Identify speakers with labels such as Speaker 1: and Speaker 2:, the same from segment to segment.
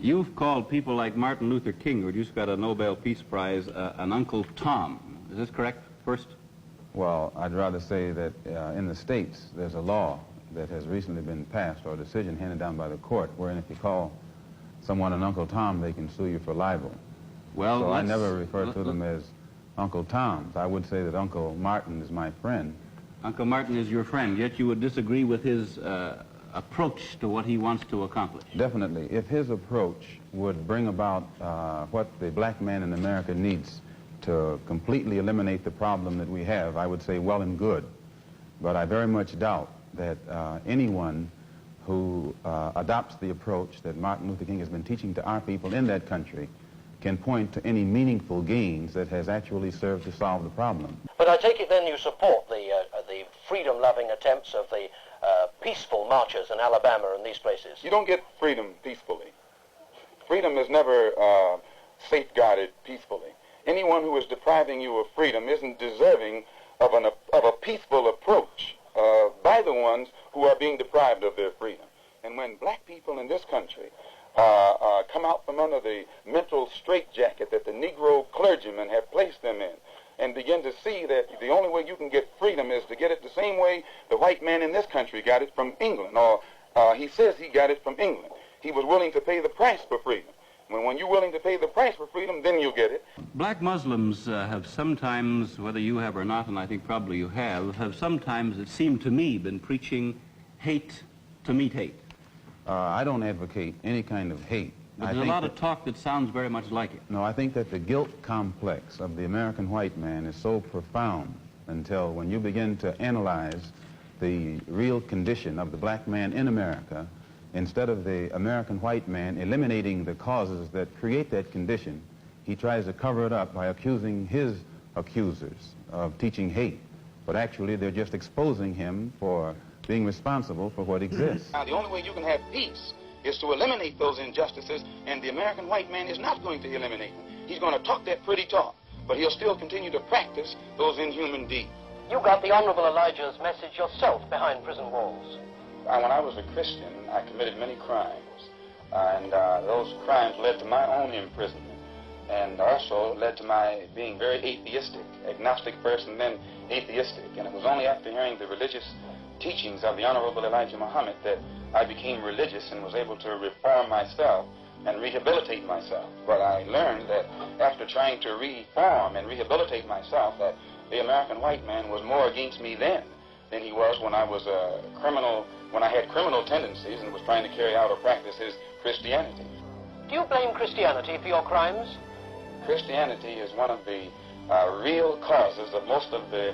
Speaker 1: You've called people like Martin Luther King, who just got a Nobel Peace Prize, an Uncle Tom. Is this correct, first?
Speaker 2: Well, I'd rather say that in the States, there's a law that has recently been passed, or a decision handed down by the court, wherein if you call someone an Uncle Tom, they can sue you for libel.
Speaker 1: Well,
Speaker 2: so I never refer to them as Uncle Toms. I would say that Uncle Martin is my friend.
Speaker 1: Uncle Martin is your friend, yet you would disagree with his approach to what he wants to accomplish.
Speaker 2: Definitely. If his approach would bring about what the black man in America needs to completely eliminate the problem that we have, I would say well and good. But I very much doubt that anyone who adopts the approach that Martin Luther King has been teaching to our people in that country can point to any meaningful gains that has actually served to solve the problem.
Speaker 3: But I take it then you support the freedom-loving attempts of the peaceful marchers in Alabama and these places.
Speaker 4: You don't get freedom peacefully. Freedom is never safeguarded peacefully. Anyone who is depriving you of freedom isn't deserving of a peaceful approach by the ones who are being deprived of their freedom. And when black people in this country come out from under the mental straitjacket that the Negro clergymen have placed them in, and begin to see that the only way you can get freedom is to get it the same way the white man in this country got it from England, or he says he got it from England. He was willing to pay the price for freedom. When you're willing to pay the price for freedom, then you get it.
Speaker 1: Black Muslims have sometimes, whether you have or not, and I think probably you have sometimes, it seemed to me, been preaching hate to meet hate.
Speaker 2: I don't advocate any kind of hate.
Speaker 1: But there's a lot of talk that sounds very much like it.
Speaker 2: No, I think that the guilt complex of the American white man is so profound until when you begin to analyze the real condition of the black man in America, instead of the American white man eliminating the causes that create that condition, he tries to cover it up by accusing his accusers of teaching hate. But actually, they're just exposing him for being responsible for what exists.
Speaker 4: Now, the only way you can have peace is to eliminate those injustices, and the American white man is not going to eliminate them. He's going to talk that pretty talk, but he'll still continue to practice those inhuman deeds.
Speaker 3: You got the Honorable Elijah's message yourself behind prison walls.
Speaker 4: When I was a Christian, I committed many crimes, and those crimes led to my own imprisonment, and also led to my being very atheistic, agnostic first and then atheistic. And it was only after hearing the religious teachings of the Honorable Elijah Muhammad that I became religious and was able to reform myself and rehabilitate myself. But I learned that after trying to reform and rehabilitate myself, that the American white man was more against me then than he was when I was a criminal, when I had criminal tendencies and was trying to carry out or practice his Christianity.
Speaker 3: Do you blame Christianity for your crimes?
Speaker 4: Christianity is one of the real causes of most of the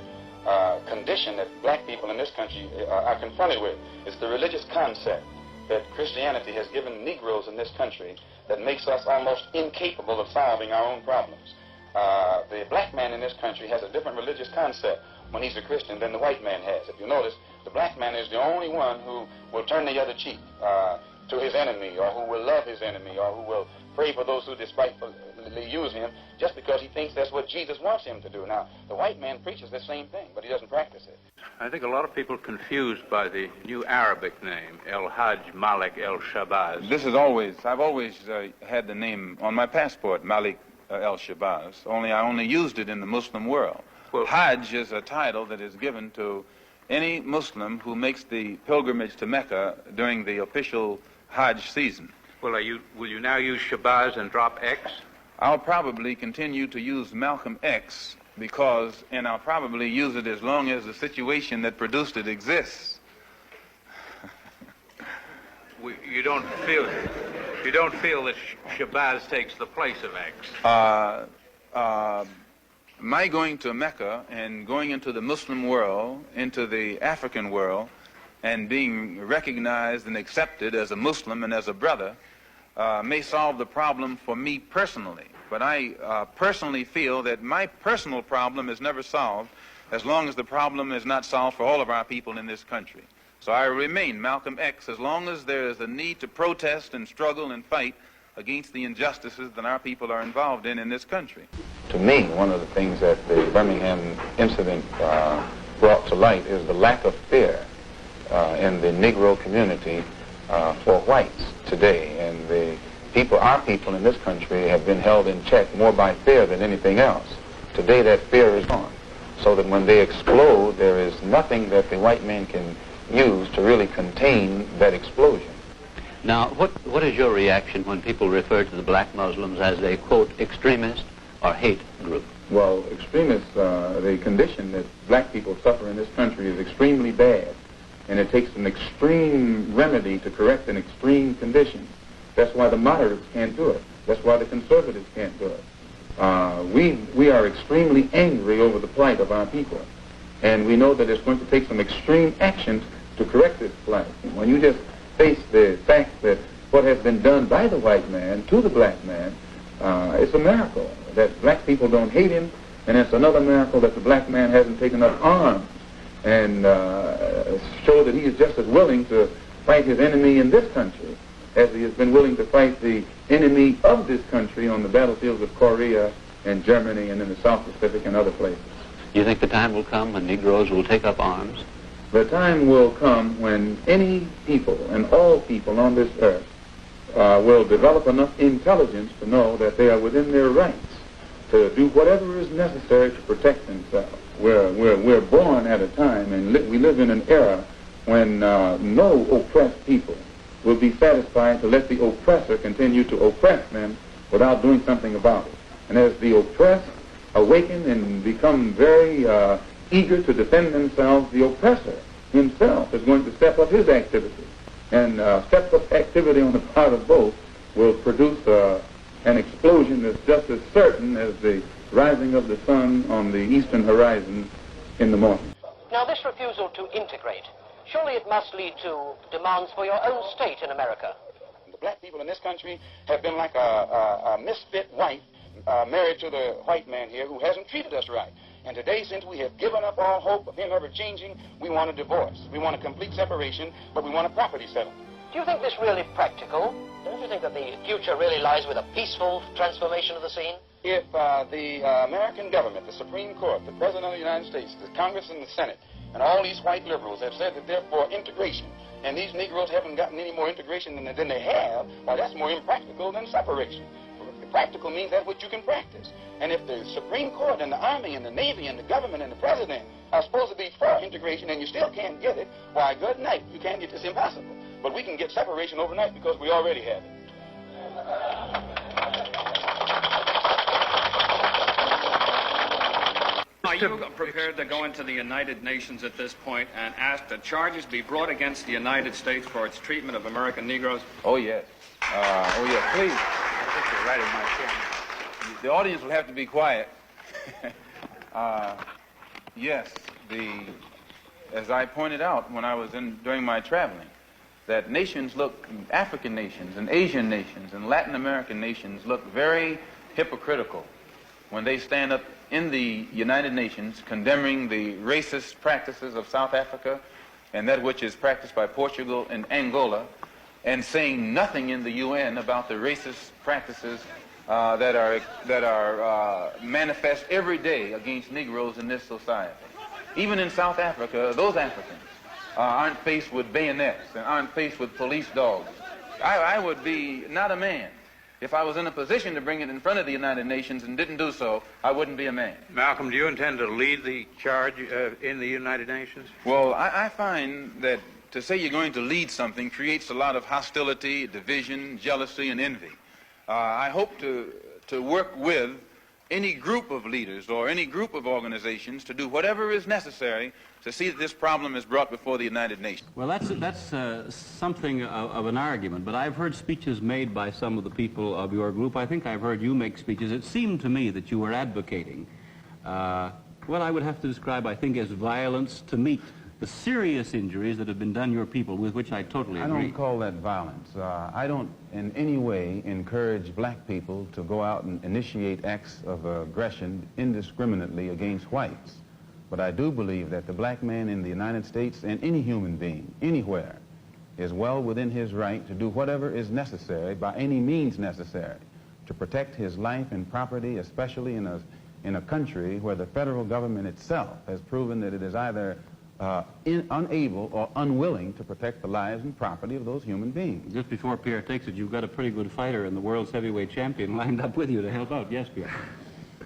Speaker 4: condition that black people in this country are confronted with. It's the religious concept that Christianity has given Negroes in this country that makes us almost incapable of solving our own problems. The black man in this country has a different religious concept when he's a Christian than the white man has. If you notice, the black man is the only one who will turn the other cheek to his enemy, or who will love his enemy, or who will pray for those who despitefully use him, just because he thinks that's what Jesus wants him to do. Now, the white man preaches the same thing, but he doesn't practice it.
Speaker 5: I think a lot of people confused by the new Arabic name, El-Hajj Malik El-Shabazz.
Speaker 2: I've always had the name on my passport, Malik El-Shabazz, only I only used it in the Muslim world. Well, Hajj is a title that is given to any Muslim who makes the pilgrimage to Mecca during the official Hajj season.
Speaker 5: Well, will you now use Shabazz and drop X?
Speaker 2: I'll probably continue to use Malcolm X and I'll probably use it as long as the situation that produced it exists.
Speaker 5: You don't feel that Shabazz takes the place of X?
Speaker 2: My going to Mecca and going into the Muslim world, into the African world, and being recognized and accepted as a Muslim and as a brother may solve the problem for me personally. But I personally feel that my personal problem is never solved as long as the problem is not solved for all of our people in this country. So I remain Malcolm X as long as there is a need to protest and struggle and fight against the injustices that our people are involved in this country. To me, one of the things that the Birmingham incident brought to light is the lack of fear in the Negro community for whites today, and the our people in this country have been held in check more by fear than anything else. Today that fear is gone, so that when they explode, there is nothing that the white man can use to really contain that explosion.
Speaker 6: Now, what is your reaction when people refer to the black Muslims as a, quote, extremist or hate group?
Speaker 2: Well, extremists, the condition that black people suffer in this country is extremely bad, and it takes an extreme remedy to correct an extreme condition. That's why the moderates can't do it. That's why the conservatives can't do it. We are extremely angry over the plight of our people, and we know that it's going to take some extreme action to correct this plight. When you just face the fact that what has been done by the white man to the black man, it's a miracle that black people don't hate him, and it's another miracle that the black man hasn't taken up arms and show that he is just as willing to fight his enemy in this country as he has been willing to fight the enemy of this country on the battlefields of Korea and Germany and in the South Pacific and other places.
Speaker 6: You think the time will come when Negroes will take up arms?
Speaker 2: The time will come when any people and all people on this earth will develop enough intelligence to know that they are within their rights to do whatever is necessary to protect themselves. We're born at a time, and we live in an era when no oppressed people will be satisfied to let the oppressor continue to oppress them without doing something about it. And as the oppressed awaken and become very eager to defend themselves, the oppressor himself is going to step up his activity. And step up activity on the part of both will produce an explosion that's just as certain as the rising of the sun on the eastern horizon in the morning.
Speaker 3: Now, this refusal to integrate, surely it must lead to demands for your own state in America.
Speaker 4: The black people in this country have been like a misfit white married to the white man here who hasn't treated us right. And today, since we have given up all hope of him ever changing, we want a divorce. We want a complete separation, but we want a property settlement.
Speaker 3: Do you think this really practical? Don't you think that the future really lies with a peaceful transformation of the scene?
Speaker 4: If the American government, the Supreme Court, the President of the United States, the Congress and the Senate, and all these white liberals have said that they're for integration, and these Negroes haven't gotten any more integration than they have, well, that's more impractical than separation. Practical means that's what you can practice. And if the Supreme Court and the Army and the Navy and the government and the President are supposed to be for integration and you still can't get it, why, good night. You can't get this. Impossible. But we can get separation overnight because we already have it.
Speaker 7: Are you prepared to go into the United Nations at this point and ask that charges be brought against the United States for its treatment of American Negroes?
Speaker 2: Oh, yes. Oh, yes, please. I think you're right in my chair. The audience will have to be quiet. Yes, as I pointed out when I was during my traveling, that nations look, African nations and Asian nations and Latin American nations look very hypocritical when they stand up in the United Nations condemning the racist practices of South Africa and that which is practiced by Portugal and Angola, and saying nothing in the UN about the racist practices that are manifest every day against Negroes in this society. Even in South Africa, those Africans aren't faced with bayonets and aren't faced with police dogs. I would be not a man. If I was in a position to bring it in front of the United Nations and didn't do so, I wouldn't be a man.
Speaker 5: Malcolm, do you intend to lead the charge in the United Nations?
Speaker 2: Well, I find that to say you're going to lead something creates a lot of hostility, division, jealousy, and envy. I hope to work with any group of leaders or any group of organizations to do whatever is necessary to see that this problem is brought before the United Nations.
Speaker 1: Well, that's something of an argument, but I've heard speeches made by some of the people of your group. I think I've heard you make speeches. It seemed to me that you were advocating what I would have to describe, I think, as violence to meet the serious injuries that have been done your people, with which I totally agree.
Speaker 8: I don't call that violence. I don't in any way encourage black people to go out and initiate acts of aggression indiscriminately against whites. But I do believe that the black man in the United States and any human being, anywhere, is well within his right to do whatever is necessary, by any means necessary, to protect his life and property, especially in a country where the federal government itself has proven that it is either unable or unwilling to protect the lives and property of those human beings.
Speaker 1: Just before Pierre takes it, you've got a pretty good fighter in the world's heavyweight champion lined up with you to help out. Yes, Pierre.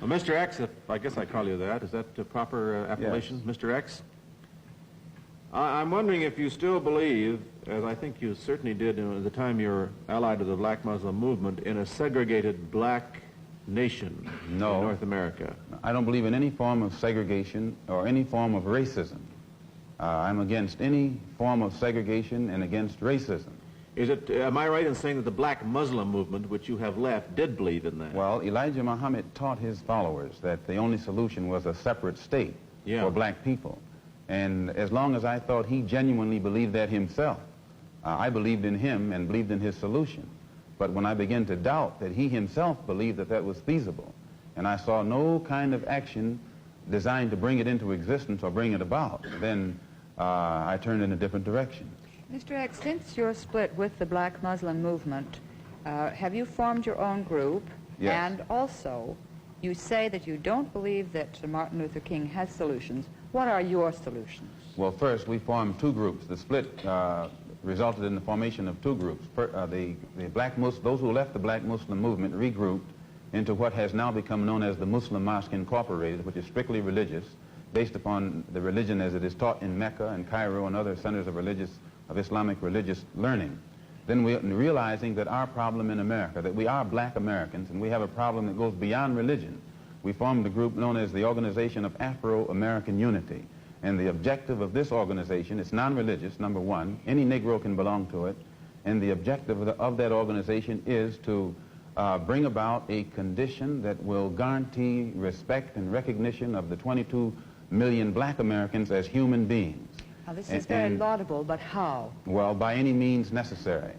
Speaker 9: Well, Mr. X, if I guess I call you that, is that the proper appellation,
Speaker 8: Yes.
Speaker 9: Mr. X? I'm wondering if you still believe, as I think you certainly did at the time you were allied to the Black Muslim movement, in a segregated black nation
Speaker 8: No.
Speaker 9: in North America.
Speaker 8: I don't believe in any form of segregation or any form of racism. I'm against any form of segregation and against racism.
Speaker 9: Am I right in saying that the Black Muslim movement, which you have left, did believe in that?
Speaker 8: Well, Elijah Muhammad taught his followers that the only solution was a separate state for black people. And as long as I thought he genuinely believed that himself, I believed in him and believed in his solution. But when I began to doubt that he himself believed that that was feasible, and I saw no kind of action designed to bring it into existence or bring it about, then I turned in a different direction.
Speaker 10: Mr. X, since you're split with the Black Muslim movement, have you formed your own group?
Speaker 8: Yes.
Speaker 10: And also, you say that you don't believe that Martin Luther King has solutions. What are your solutions?
Speaker 8: Well, first, we formed two groups. The split resulted in the formation of two groups. Those who left the Black Muslim movement regrouped into what has now become known as the Muslim Mosque Incorporated, which is strictly religious, based upon the religion as it is taught in Mecca and Cairo and other centers of Islamic religious learning. Then realizing that our problem in America, that we are black Americans and we have a problem that goes beyond religion, we formed a group known as the Organization of Afro-American Unity. And the objective of this organization, it's non-religious, number one. Any Negro can belong to it. And the objective of that organization is to bring about a condition that will guarantee respect and recognition of the 22 million black Americans as human beings.
Speaker 10: Now, this is very laudable, but how?
Speaker 8: Well, by any means necessary.